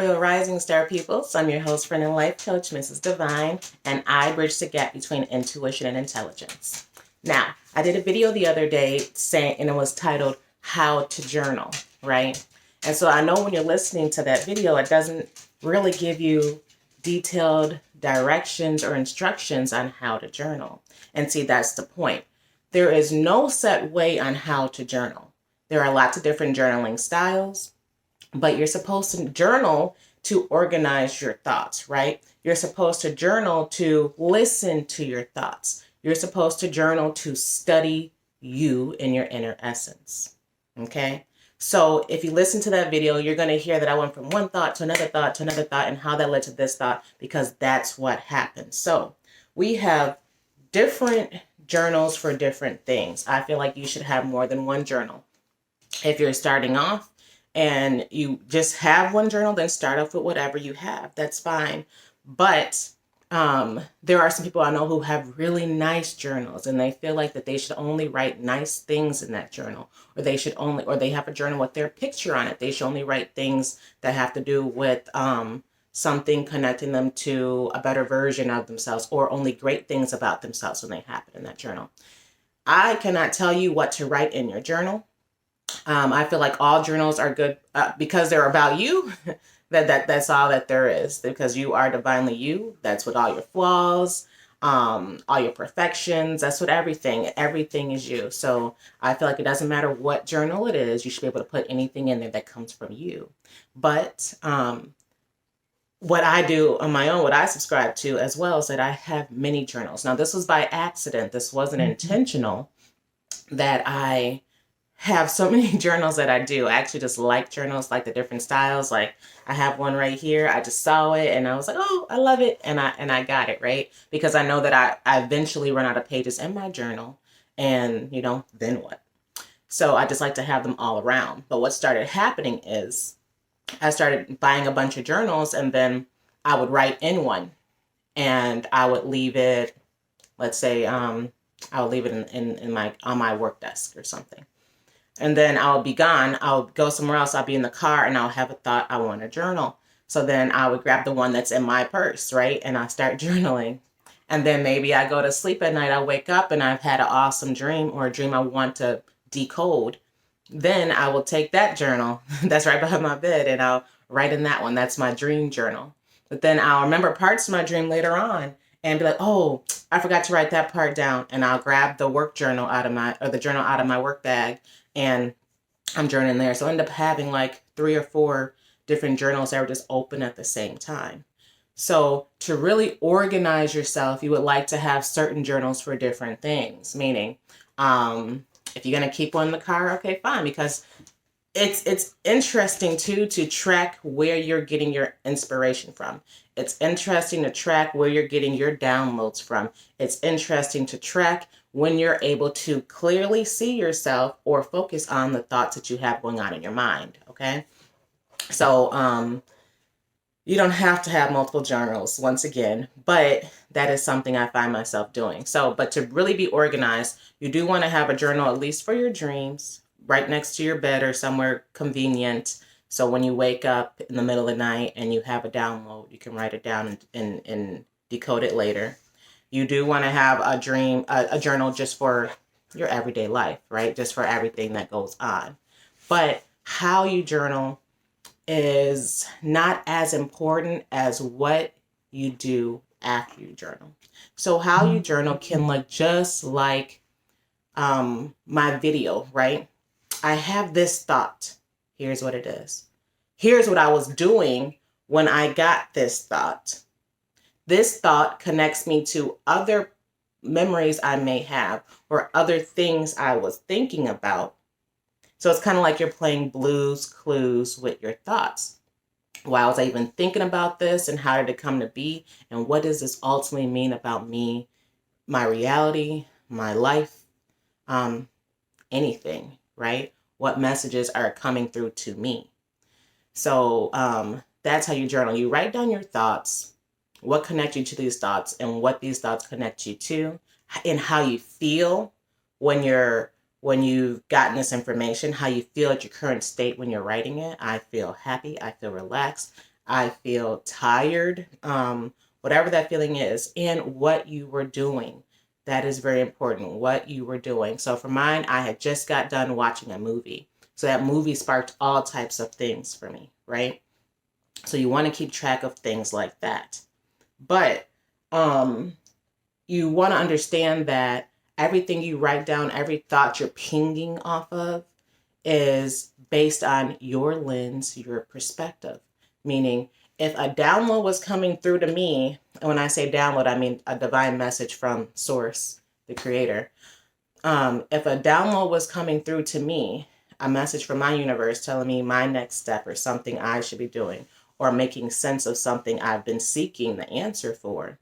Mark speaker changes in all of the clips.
Speaker 1: Royal Rising Star Peoples. I'm your host, friend, and life coach, Mrs. Divine, and I bridge the gap between intuition and intelligence. Now, I did a video the other day and it was titled How to Journal, right? And so I know when you're listening to that video, it doesn't really give you detailed directions or instructions on how to journal. And see, that's the point. There is no set way on how to journal. There are lots of different journaling styles, but you're supposed to journal to organize your thoughts, right? You're supposed to journal to listen to your thoughts. You're supposed to journal to study you in your inner essence, okay? So if you listen to that video, you're going to hear that I went from one thought to another thought to another thought and how that led to this thought, because that's what happens. So we have different journals for different things. I feel like you should have more than one journal. If you're starting off and you just have one journal, then start off with whatever you have. That's fine. But there are some people I know who have really nice journals, and they feel like that they should only write nice things in that journal, or they have a journal with their picture on it. They should only write things that have to do with something connecting them to a better version of themselves, or only great things about themselves when they happen in that journal. I cannot tell you what to write in your journal. I feel like all journals are good because they're about you. That's all that there is, because you are divinely you. That's what all your flaws, all your perfections. That's what everything is you. So I feel like it doesn't matter what journal it is. You should be able to put anything in there that comes from you. But what I do on my own, what I subscribe to as well, is that I have mini journals. Now, this was by accident. This wasn't intentional that I have so many journals that I do. I actually just like journals, like the different styles. Like I have one right here. I just saw it and I was like, oh, I love it. And I got it, right? Because I know that I eventually run out of pages in my journal, and then what? So I just like to have them all around. But what started happening is I started buying a bunch of journals, and then I would write in one and I would leave it, let's say, I would leave it on my work desk or something. And then I'll be gone. I'll go somewhere else. I'll be in the car and I'll have a thought, I want to journal. So then I would grab the one that's in my purse, right? And I start journaling. And then maybe I go to sleep at night. I wake up and I've had an awesome dream, or a dream I want to decode. Then I will take that journal that's right behind my bed and I'll write in that one. That's my dream journal. But then I'll remember parts of my dream later on and be like, oh, I forgot to write that part down. And I'll grab the work journal the journal out of my work bag, and I'm journaling there. So I end up having like 3 or 4 different journals that were just open at the same time. So to really organize yourself, you would like to have certain journals for different things. Meaning, if you're going to keep one in the car, okay, fine. Because it's interesting too to track where you're getting your inspiration from. It's interesting to track where you're getting your downloads from. It's interesting to track when you're able to clearly see yourself or focus on the thoughts that you have going on in your mind, okay? So you don't have to have multiple journals, once again, but that is something I find myself doing. But to really be organized, you do want to have a journal, at least for your dreams, right next to your bed or somewhere convenient. So when you wake up in the middle of the night and you have a download, you can write it down and decode it later. You do want to have a journal just for your everyday life, right? Just for everything that goes on. But how you journal is not as important as what you do after you journal. So how you journal can look just like my video, right? I have this thought. Here's what it is. Here's what I was doing when I got this thought. This thought connects me to other memories I may have, or other things I was thinking about. So it's kind of like you're playing Blue's Clues with your thoughts. Why was I even thinking about this, and how did it come to be? And what does this ultimately mean about me, my reality, my life, anything, right? What messages are coming through to me? So that's how you journal. You write down your thoughts, what connect you to these thoughts, and what these thoughts connect you to, and how you feel when you've gotten this information, how you feel at your current state when you're writing it. I feel happy. I feel relaxed. I feel tired, whatever that feeling is, and what you were doing. That is very important, what you were doing. So for mine, I had just got done watching a movie. So that movie sparked all types of things for me, right? So you want to keep track of things like that. But you want to understand that everything you write down, every thought you're pinging off of is based on your lens, your perspective. Meaning, if a download was coming through to me, and when I say download, I mean a divine message from Source, the creator. If a download was coming through to me, a message from my universe telling me my next step or something I should be doing, or making sense of something I've been seeking the answer for,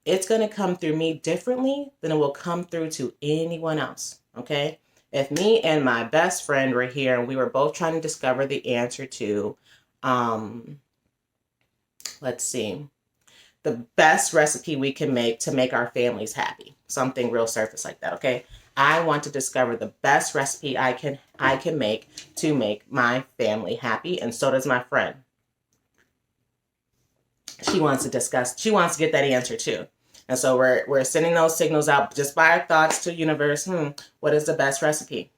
Speaker 1: it's going to come through me differently than it will come through to anyone else. Okay. If me and my best friend were here and we were both trying to discover the answer to, let's see, the best recipe we can make to make our families happy, something real surface like that. Okay. I want to discover the best recipe I can make to make my family happy. And so does my friend. She wants to get that answer too. And so we're sending those signals out just by our thoughts to the universe. What is the best recipe?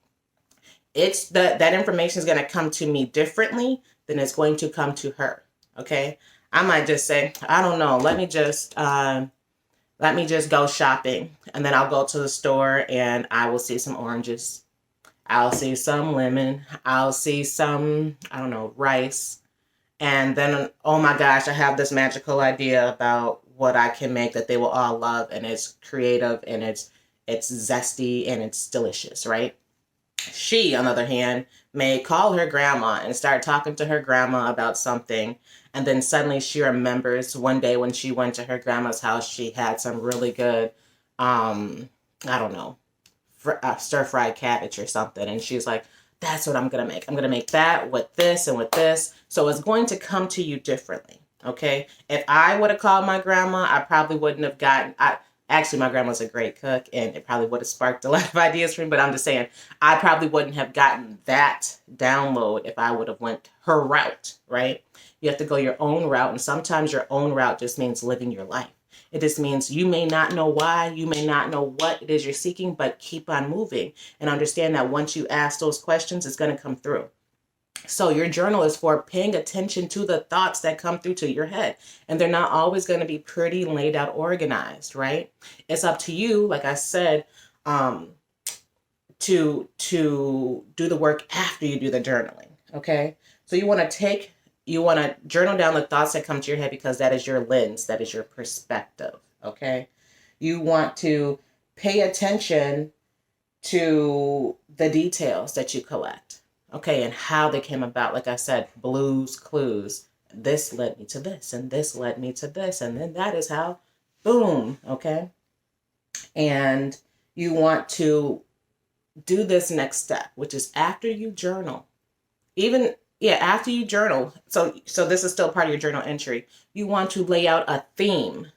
Speaker 1: It's that information is going to come to me differently than it's going to come to her. Okay. I might just say, I don't know. Let me just go shopping, and then I'll go to the store and I will see some oranges. I'll see some lemon. I'll see some, I don't know, rice. And then, oh my gosh, I have this magical idea about what I can make that they will all love, and it's creative, and it's zesty, and it's delicious, right? She, on the other hand, may call her grandma and start talking to her grandma about something, and then suddenly she remembers one day when she went to her grandma's house, she had some really good, I don't know, stir-fried cabbage or something, and she's like, that's what I'm going to make. I'm going to make that with this and with this. So it's going to come to you differently. Okay. If I would have called my grandma, I probably wouldn't have actually, my grandma's a great cook, and it probably would have sparked a lot of ideas for me, but I'm just saying, I probably wouldn't have gotten that download if I would have went her route, right? You have to go your own route. And sometimes your own route just means living your life. It just means you may not know why, you may not know what it is you're seeking, but keep on moving and understand that once you ask those questions, it's going to come through. So your journal is for paying attention to the thoughts that come through to your head. And they're not always going to be pretty, laid out, organized, right? It's up to you, like I said, to do the work after you do the journaling, okay? So you want to journal down the thoughts that come to your head, because that is your lens, that is your perspective, okay? You want to pay attention to the details that you collect, okay, and how they came about. Like I said, blues, clues. This led me to this, and this led me to this, and then that is how, boom, okay? And you want to do this next step, which is after you journal. After you journal, so this is still part of your journal entry. You want to lay out a theme,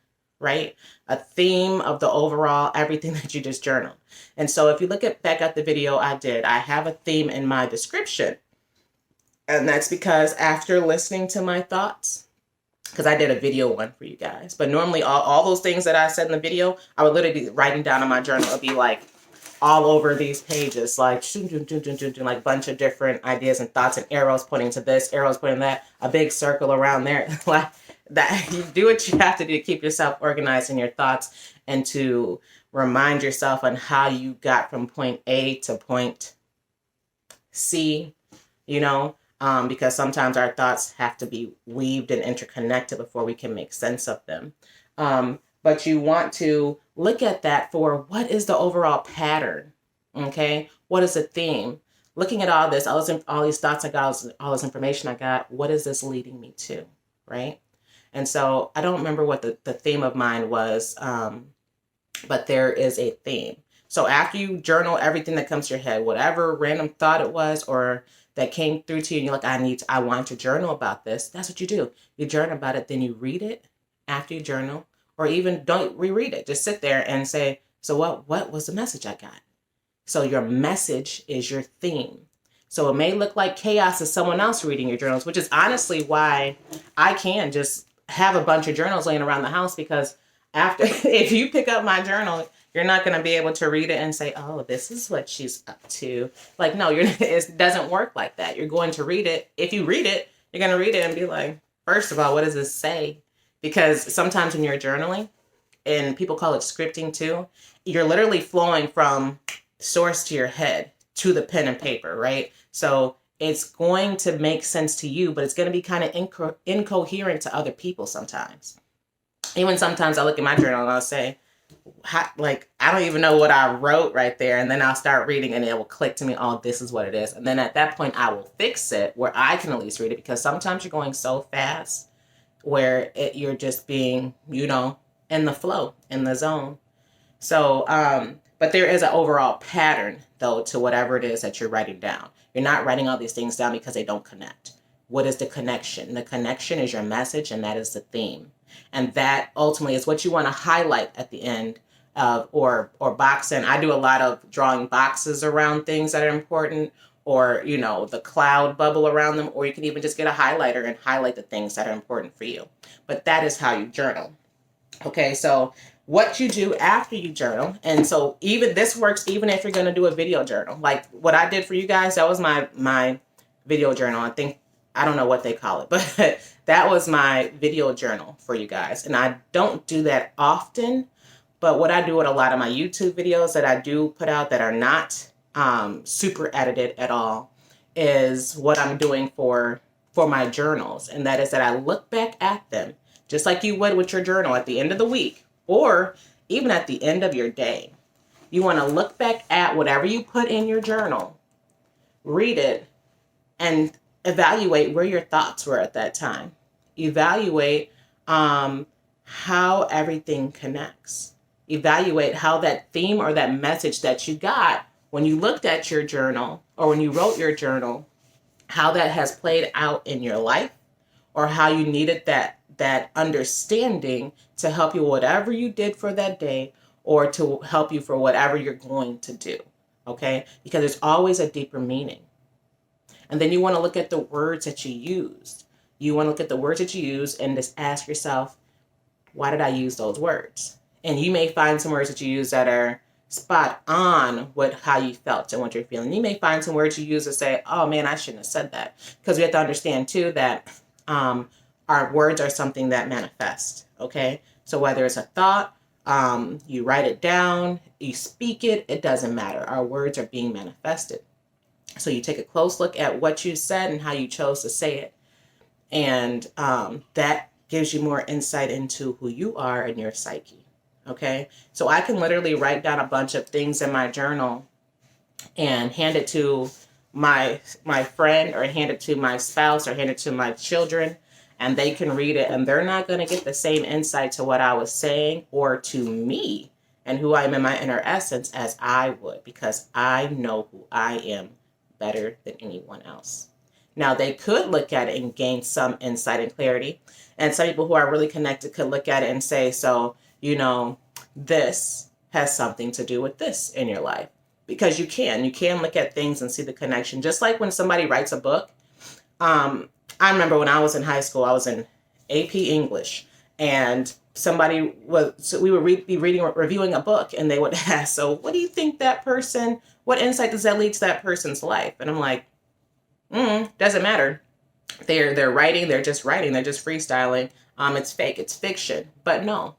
Speaker 1: right? A theme of the overall everything that you just journaled. And so if you look back at the video I have a theme in my description. And that's because after listening to my thoughts, because I did a video one for you guys, but normally all those things that I said in the video, I would literally be writing down in my journal. It would be like all over these pages, like like a bunch of different ideas and thoughts, and arrows pointing to this, arrows pointing that, a big circle around there. Like that, you do what you have to do to keep yourself organized in your thoughts, and to remind yourself on how you got from point A to point C, because sometimes our thoughts have to be weaved and interconnected before we can make sense of them. But you want to look at that for what is the overall pattern, okay? What is the theme? Looking at all this, all these thoughts I got, all this information I got, what is this leading me to, right? And so I don't remember what the theme of mine was, but there is a theme. So after you journal everything that comes to your head, whatever random thought it was or that came through to you, and you're like, I want to journal about this. That's what you do. You journal about it, then you read it after you journal, or even don't reread it. Just sit there and say, so what was the message I got? So your message is your theme. So it may look like chaos to someone else reading your journals, which is honestly why I can just have a bunch of journals laying around the house, because after, if you pick up my journal, you're not going to be able to read it and say, oh, this is what she's up to. Like, no, it doesn't work like that. You're going to read it. If you read it, you're going to read it and be like, first of all, what does this say? Because sometimes when you're journaling, and people call it scripting too, you're literally flowing from source to your head to the pen and paper, right? So it's going to make sense to you, but it's going to be kind of incoherent to other people sometimes. Even sometimes I look at my journal and I'll say, like, I don't even know what I wrote right there. And then I'll start reading and it will click to me, oh, this is what it is. And then at that point, I will fix it where I can at least read it, because sometimes you're going so fast where you're just being, in the flow, in the zone. So, but there is an overall pattern, though, to whatever it is that you're writing down. You're not writing all these things down because they don't connect. What is the connection? The connection is your message, and that is the theme. And that ultimately is what you want to highlight at the end of, or box in. I do a lot of drawing boxes around things that are important, or, the cloud bubble around them, or you can even just get a highlighter and highlight the things that are important for you. But that is how you journal. Okay, so what you do after you journal, and so even this works even if you're going to do a video journal. Like what I did for you guys, that was my video journal. I don't know what they call it, but that was my video journal for you guys. And I don't do that often, but what I do with a lot of my YouTube videos that I do put out that are not super edited at all is what I'm doing for my journals. And that is that I look back at them just like you would with your journal at the end of the week, or even at the end of your day. You want to look back at whatever you put in your journal, read it, and evaluate where your thoughts were at that time. Evaluate how everything connects. Evaluate how that theme or that message that you got when you looked at your journal or when you wrote your journal, how that has played out in your life, or how you needed that understanding to help you whatever you did for that day, or to help you for whatever you're going to do. Okay? Because there's always a deeper meaning. And then you want to look at the words that you used. You want to look at the words that you use and just ask yourself, why did I use those words? And you may find some words that you use that are spot on with how you felt and what you're feeling. You may find some words you use that say, oh man, I shouldn't have said that. Because we have to understand too that our words are something that manifest. Okay? So whether it's a thought, you write it down, you speak it, it doesn't matter. Our words are being manifested. So you take a close look at what you said and how you chose to say it. And that gives you more insight into who you are and your psyche. Okay? So I can literally write down a bunch of things in my journal and hand it to my friend, or hand it to my spouse, or hand it to my children, and they can read it, and they're not going to get the same insight to what I was saying or to me and who I am in my inner essence as I would, because I know who I am better than anyone else. Now, they could look at it and gain some insight and clarity, and some people who are really connected could look at it and say, so, this has something to do with this in your life. Because you can look at things and see the connection. Just like when somebody writes a book. I remember when I was in high school, I was in AP English, and we would be reviewing a book, and they would ask, so what do you think what insight does that lead to that person's life? And I'm like, doesn't matter. They're writing, they're just freestyling. It's fake, it's fiction. But no.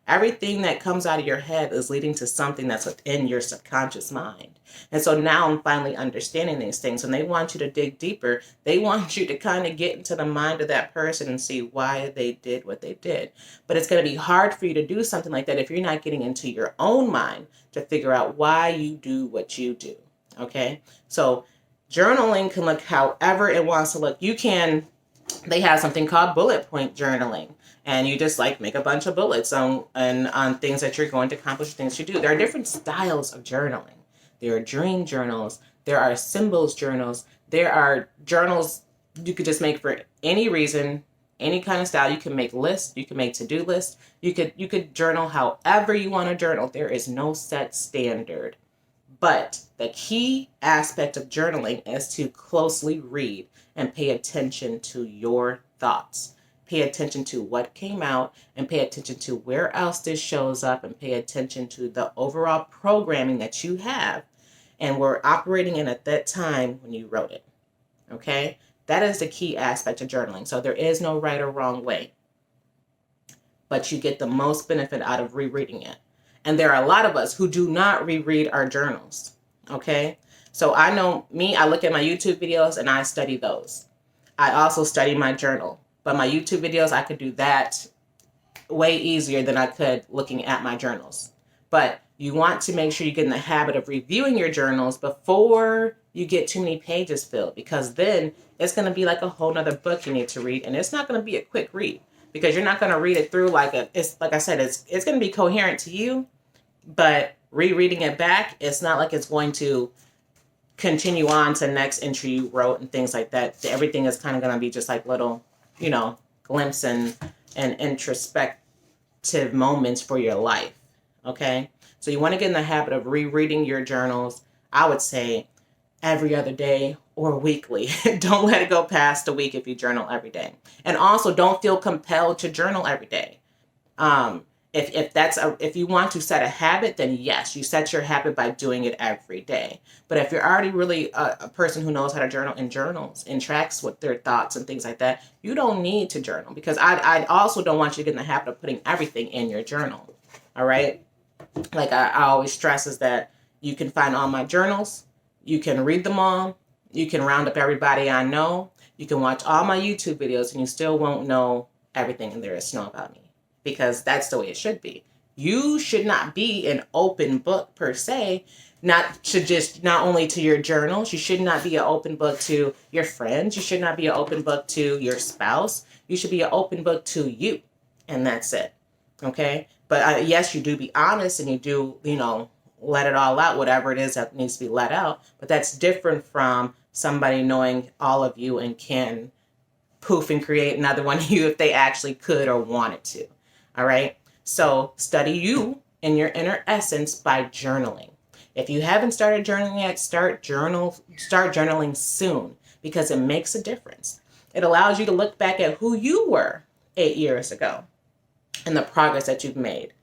Speaker 1: Everything that comes out of your head is leading to something that's within your subconscious mind. And so now I'm finally understanding these things. And they want you to dig deeper. They want you to kind of get into the mind of that person and see why they did what they did. But it's going to be hard for you to do something like that if you're not getting into your own mind to figure out why you do what you do. Okay? So journaling can look however it wants to look. They have something called bullet point journaling. And you just make a bunch of bullets on things that you're going to accomplish, things you do. There are different styles of journaling. There are dream journals. There are symbols journals. There are journals you could just make for any reason, any kind of style. You can make lists. You can make to-do lists. You could journal however you want to journal. There is no set standard But the key aspect of journaling is to closely read and pay attention to your thoughts. Pay attention to what came out and pay attention to where else this shows up and pay attention to the overall programming that you have and were operating in at that time when you wrote it. Okay? That is the key aspect of journaling. So there is no right or wrong way, but you get the most benefit out of rereading it. And there are a lot of us who do not reread our journals. Okay? So I know me, I look at my YouTube videos and I study those. I also study my journal. But my YouTube videos, I could do that way easier than I could looking at my journals. But you want to make sure you get in the habit of reviewing your journals before you get too many pages filled, because then it's going to be like a whole nother book you need to read. And it's not going to be a quick read, because you're not going to read it through it's like I said, it's going to be coherent to you, but rereading it back, it's not like it's going to continue on to the next entry you wrote and things like that. Everything is kind of going to be just like little, glimpse and introspective moments for your life. Okay. So you want to get in the habit of rereading your journals. I would say every other day or weekly. Don't let it go past a week if you journal every day. And also don't feel compelled to journal every day. If you want to set a habit, then yes, you set your habit by doing it every day. But if you're already really a person who knows how to journal and journals and tracks with their thoughts and things like that, you don't need to journal, because I also don't want you to get in the habit of putting everything in your journal. All right. Like I always stress is that you can find all my journals. You can read them all. You can round up everybody I know. You can watch all my YouTube videos and you still won't know everything there is to know about me, because that's the way it should be. You should not be an open book per se, not only to your journals. You should not be an open book to your friends. You should not be an open book to your spouse. You should be an open book to you. And that's it. Okay. But yes, you do be honest and you do, let it all out, whatever it is that needs to be let out. But that's different from somebody knowing all of you and can poof and create another one of you if they actually could or wanted to. All right. So study you and your inner essence by journaling. If you haven't started journaling yet, start journaling soon, because it makes a difference. It allows you to look back at who you were 8 years ago and the progress that you've made.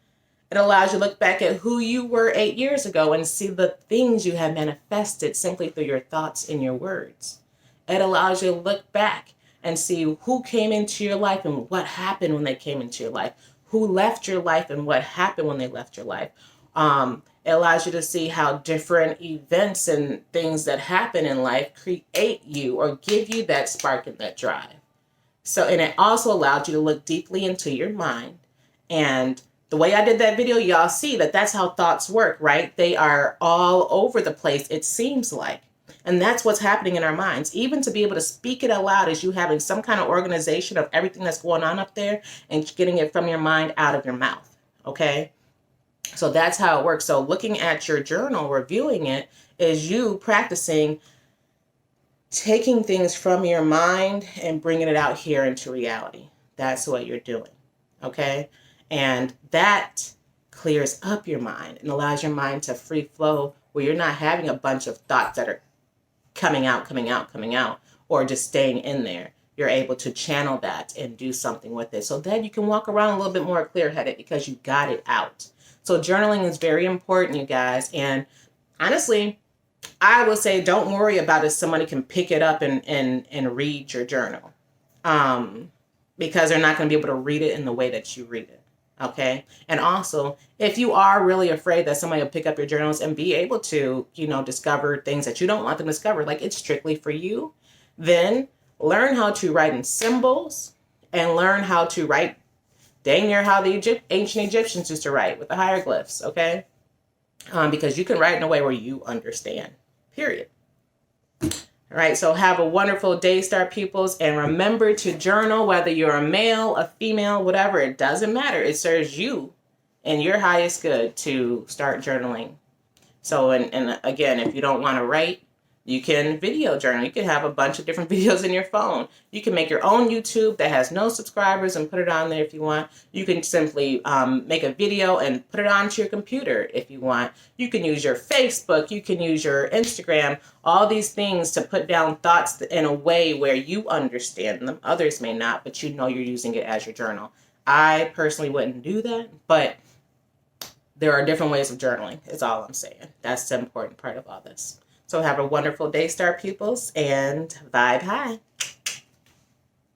Speaker 1: It allows you to look back at who you were 8 years ago and see the things you have manifested simply through your thoughts and your words. It allows you to look back and see who came into your life and what happened when they came into your life, who left your life and what happened when they left your life. It allows you to see how different events and things that happen in life create you or give you that spark and that drive. And it also allowed you to look deeply into your mind. And the way I did that video, y'all see that that's how thoughts work, right? They are all over the place, it seems like. And that's what's happening in our minds. Even to be able to speak it aloud is you having some kind of organization of everything that's going on up there and getting it from your mind out of your mouth. Okay? So that's how it works. So looking at your journal, reviewing it, is you practicing taking things from your mind and bringing it out here into reality. That's what you're doing. Okay? And that clears up your mind and allows your mind to free flow, where you're not having a bunch of thoughts that are coming out, or just staying in there. You're able to channel that and do something with it. So then you can walk around a little bit more clear-headed because you got it out. So journaling is very important, you guys. And honestly, I would say don't worry about if somebody can pick it up and read your journal. Because they're not going to be able to read it in the way that you read it. Okay. And also, if you are really afraid that somebody will pick up your journals and be able to, discover things that you don't want them to discover, like it's strictly for you, then learn how to write in symbols and learn how to write dang near how the ancient Egyptians used to write with the hieroglyphs. Okay. Because you can write in a way where you understand, period. All right, so have a wonderful day, Star Pupils, and remember to journal, whether you're a male, a female, whatever, it doesn't matter. It serves you and your highest good to start journaling. So, and again, if you don't want to write, You can video journal. You can have a bunch of different videos in your phone. You can make your own YouTube that has no subscribers and put it on there if you want. You can simply make a video and put it onto your computer if you want. You can use your Facebook. You can use your Instagram. All these things to put down thoughts in a way where you understand them. Others may not, but you know you're using it as your journal. I personally wouldn't do that, but there are different ways of journaling, is all I'm saying. That's the important part of all this. So have a wonderful day, Star Pupils, and vibe high.